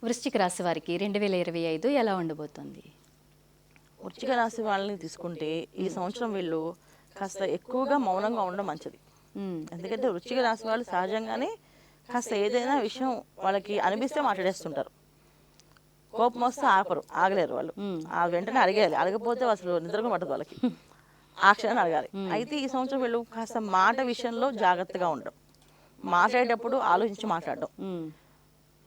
వృశ్చిక రాశి వారికి 2025 ఎలా ఉండబోతోంది? వృశ్చిక రాశి వాళ్ళని తీసుకుంటే ఈ సంవత్సరం వీళ్ళు కాస్త ఎక్కువగా మౌనంగా ఉండడం మంచిది. ఎందుకంటే వృశ్చిక రాశి వాళ్ళు సహజంగానే కాస్త ఏదైనా విషయం వాళ్ళకి అనిపిస్తే మాట్లాడేస్తుంటారు. కోపం వస్తే ఆగలేరు వాళ్ళు. ఆ వెంటనే అడిగేయాలి, అడగపోతే అసలు నిద్రకు పట్టదు వాళ్ళకి. ఆ క్షణాన్ని అడగాలి. అయితే ఈ సంవత్సరం వీళ్ళు కాస్త మాట విషయంలో జాగ్రత్తగా ఉండడం, మాట్లాడేటప్పుడు ఆలోచించి మాట్లాడడం,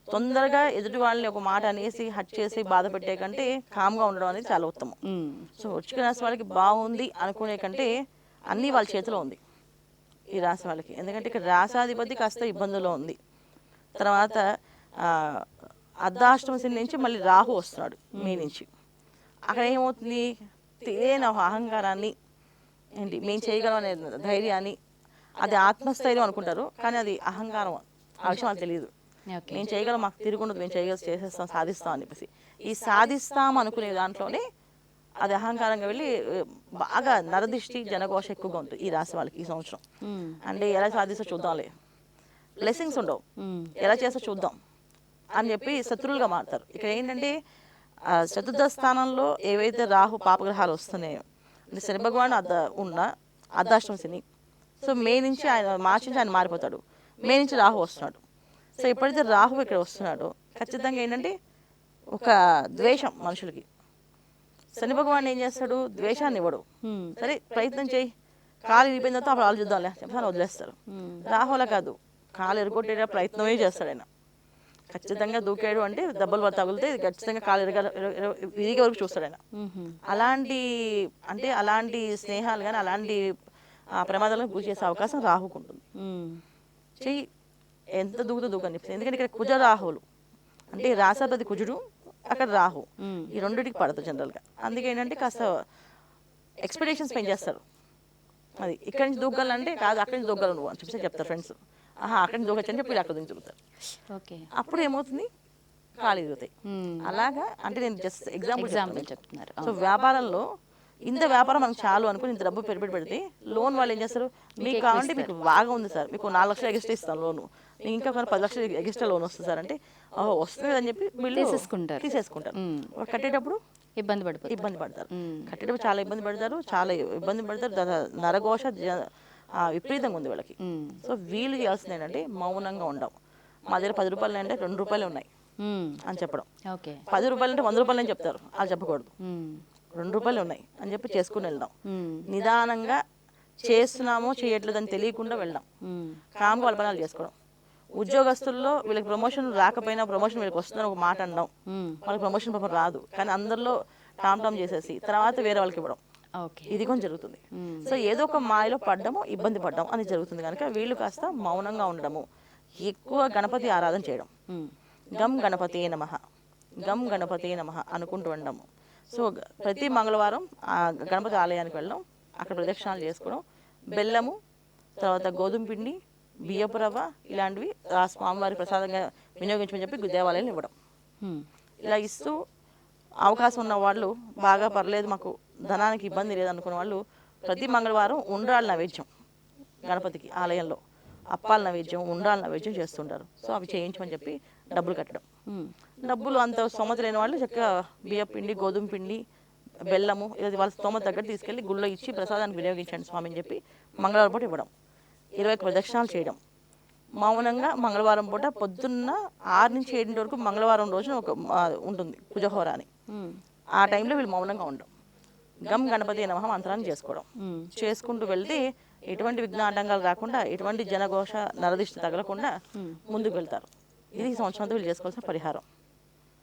తొందరగా ఎదుటి వాళ్ళని ఒక మాట అనేసి హట్ చేసి బాధ పెట్టే కంటే కామ్గా ఉండడం అనేది చాలా ఉత్తమం. సో వృశ్చిక రాశి వాళ్ళకి బాగుంది అనుకునే కంటే అన్నీ వాళ్ళ చేతిలో ఉంది ఈ రాశి వాళ్ళకి. ఎందుకంటే ఇక్కడ రాశాధిపతి కాస్త ఇబ్బందుల్లో ఉంది. తర్వాత అర్ధాష్టమ శని నుంచి మళ్ళీ రాహు వస్తున్నాడు మే నుంచి. అక్కడ ఏమవుతుంది, తెలియని అహంకారాన్ని ఏంటి మేము చేయగలం అనే ధైర్యాన్ని, అది ఆత్మస్థైర్యం అనుకుంటారు కానీ అది అహంకారం. ఆ విషయం వాళ్ళకి తెలియదు. మేము చేయగలం, మాకు తిరుగుండదు, మేము చేసేస్తాం, సాధిస్తాం అని చెప్పేసి ఈ సాధిస్తాం అనుకునే దాంట్లోనే అది అహంకారంగా వెళ్ళి బాగా నరదిష్టి జనఘోష ఎక్కువగా ఉంటుంది ఈ రాశి వాళ్ళకి ఈ సంవత్సరం. అంటే ఎలా సాధిస్తో చూద్దాంలే, బ్లెస్సింగ్స్ ఉండవు, ఎలా చేస్తో చూద్దాం అని చెప్పి శత్రువులుగా మారుతారు. ఇక్కడ ఏంటంటే చతుర్థ స్థానంలో ఏవైతే రాహు పాపగ్రహాలు వస్తున్నాయో, అంటే శని భగవాన్ ఉన్న అర్ధాష్టమ శని. సో మే నుంచి మార్చి నుంచి ఆయన మారిపోతాడు, మే నుంచి రాహు వస్తున్నాడు. సో ఎప్పుడైతే రాహు ఇక్కడ వస్తున్నాడో ఖచ్చితంగా ఏంటంటే ఒక ద్వేషం మనుషులకి. శని భగవాన్ ఏం చేస్తాడు, ద్వేషాన్ని ఇవ్వడు. సరే ప్రయత్నం చేయి, కాలు ఇరిపోయిన తర్వాత అప్పుడు ఆలోచిద్దాంలే చెప్పాను, వదిలేస్తారు. రాహులా కాదు, కాలు ఎరగొట్టే ప్రయత్నమే చేస్తాడు ఆయన. ఖచ్చితంగా దూకాడు అంటే దెబ్బలు తగిలితే ఖచ్చితంగా కాలు విరిగే వరకు చూస్తాడు ఆయన. అలాంటి స్నేహాలు కానీ అలాంటి ప్రమాదాలను గురి చేసే అవకాశం రాహుకు ఉంటుంది. చెయ్యి ఎంత దూకని చెప్పి, ఎందుకంటే ఇక్కడ కుజ రాహువులు అంటే రాశాధిపతి కుజుడు, అక్కడ రాహు, ఈ రెండింటికి పడతారు జనరల్గా. అందుకే ఏంటంటే కాస్త ఎక్స్పెక్టేషన్స్ పెంచేస్తారు. అది ఇక్కడి నుంచి దూకాలంటే కాదు, అక్కడి నుంచి దూకాలి నువ్వు అని చెప్పి చెప్తారు ఫ్రెండ్స్. అక్కడి నుంచి దూకొచ్చని చెప్పి అక్కడ నుంచి దూకుతారు. అప్పుడు ఏమవుతుంది, ఖాళీ దిగుతాయి. అలాగా అంటే నేను జస్ట్ ఎగ్జాంపుల్ చెప్తున్నారు. సో వ్యాపారంలో ఇంత వ్యాపారం మనకు చాలు అనుకుని ఇంత డబ్బు పెడితే లోన్ వాళ్ళు ఏం చేస్తారు, మీకు కావాలంటే మీకు బాగా ఉంది సార్, మీకు 4 లక్షలు ఎక్స్ట్రా ఇస్తాను లోను, మీకు ఇంకా 10 లక్షలు ఎక్స్ట్రా లోన్ వస్తుంది సార్ అంటే వస్తుంది అని చెప్పి వీళ్ళు తీసేసుకుంటారు. కట్టేటప్పుడు ఇబ్బంది పడతారు. కట్టేటప్పుడు చాలా ఇబ్బంది పడతారు. నరఘోష విపరీతంగా ఉంది వీళ్ళకి. సో వీళ్ళు చేయాల్సింది ఏంటంటే మౌనంగా ఉండవు. మా దగ్గర 10 రూపాయలు అంటే 2 రూపాయలు ఉన్నాయి అని చెప్పడం. 10 రూపాయలు అంటే 100 రూపాయలు అని చెప్తారు, అది చెప్పకూడదు. 2 రూపాయలు ఉన్నాయి అని చెప్పి చేసుకుని వెళ్దాం. నిదానంగా చేస్తున్నామో చేయట్లేదు అని తెలియకుండా వెళ్దాం. కామ్గా వాళ్ళ పనులు చేసుకోవడం. ఉద్యోగస్తుల్లో వీళ్ళకి ప్రమోషన్ రాకపోయినా ప్రమోషన్ వీళ్ళకి వస్తుందని ఒక మాట అనడం, వాళ్ళకి ప్రమోషన్ పాపం రాదు కానీ అందరిలో టామ్ చేసేసి తర్వాత వేరే వాళ్ళకి ఇవ్వడం, ఇది కొంచెం జరుగుతుంది. సో ఏదో ఒక మాయలో ఇబ్బంది పడ్డం అని జరుగుతుంది. కనుక వీళ్ళు కాస్త మౌనంగా ఉండడము, ఎక్కువ గణపతి ఆరాధన చేయడం, గం గణపతే నమః అనుకుంటూ ఉండడము. సో ప్రతి మంగళవారం ఆ గణపతి ఆలయానికి వెళ్ళడం, అక్కడ ప్రదక్షిణాలు చేసుకోవడం, బెల్లము, తర్వాత గోధుమ పిండి, బియ్యపు రవ్వ ఇలాంటివి ఆ స్వామివారి ప్రసాదంగా వినియోగించమని చెప్పి దేవాలయాలు ఇవ్వడం. ఇలా ఇస్తూ అవకాశం ఉన్న వాళ్ళు, బాగా పర్లేదు మాకు ధనానికి ఇబ్బంది లేదనుకున్న వాళ్ళు ప్రతి మంగళవారం ఉండ్రాళ్ళ నైవేద్యం, గణపతికి ఆలయంలో అప్పాల నైవేద్యం, ఉండ్రాళ్ళ నైవేద్యం చేస్తుంటారు. సో అవి చేయించమని చెప్పి డబ్బులు కట్టడం. డబ్బులు అంత స్తోమత లేని వాళ్ళు చక్కగా బియ్య పిండి, గోధుమ పిండి, బెల్లము ఇది వాళ్ళ స్తోమత దగ్గర తీసుకెళ్ళి గుళ్ళో ఇచ్చి ప్రసాదానికి వినియోగించండి స్వామి అని చెప్పి మంగళవారం పూట ఇవ్వడం. 20 ప్రదక్షిణాలు చేయడం, మౌనంగా మంగళవారం పూట పొద్దున్న 6 నుంచి 7 వరకు మంగళవారం రోజున ఒక ఉంటుంది కుజహోర అని. ఆ టైంలో వీళ్ళు మౌనంగా ఉండడం, గం గణపతి నమః మంత్రాన్ని చేసుకుంటూ వెళ్తే ఎటువంటి విఘ్నాటంకాలు రాకుండా, ఎటువంటి జనఘోష నరదిష్టి తగలకుండా ముందుకు వెళ్తారు. ఇది ఈ సంవత్సరంతో వీళ్ళు చేసుకోవాల్సిన పరిహారం.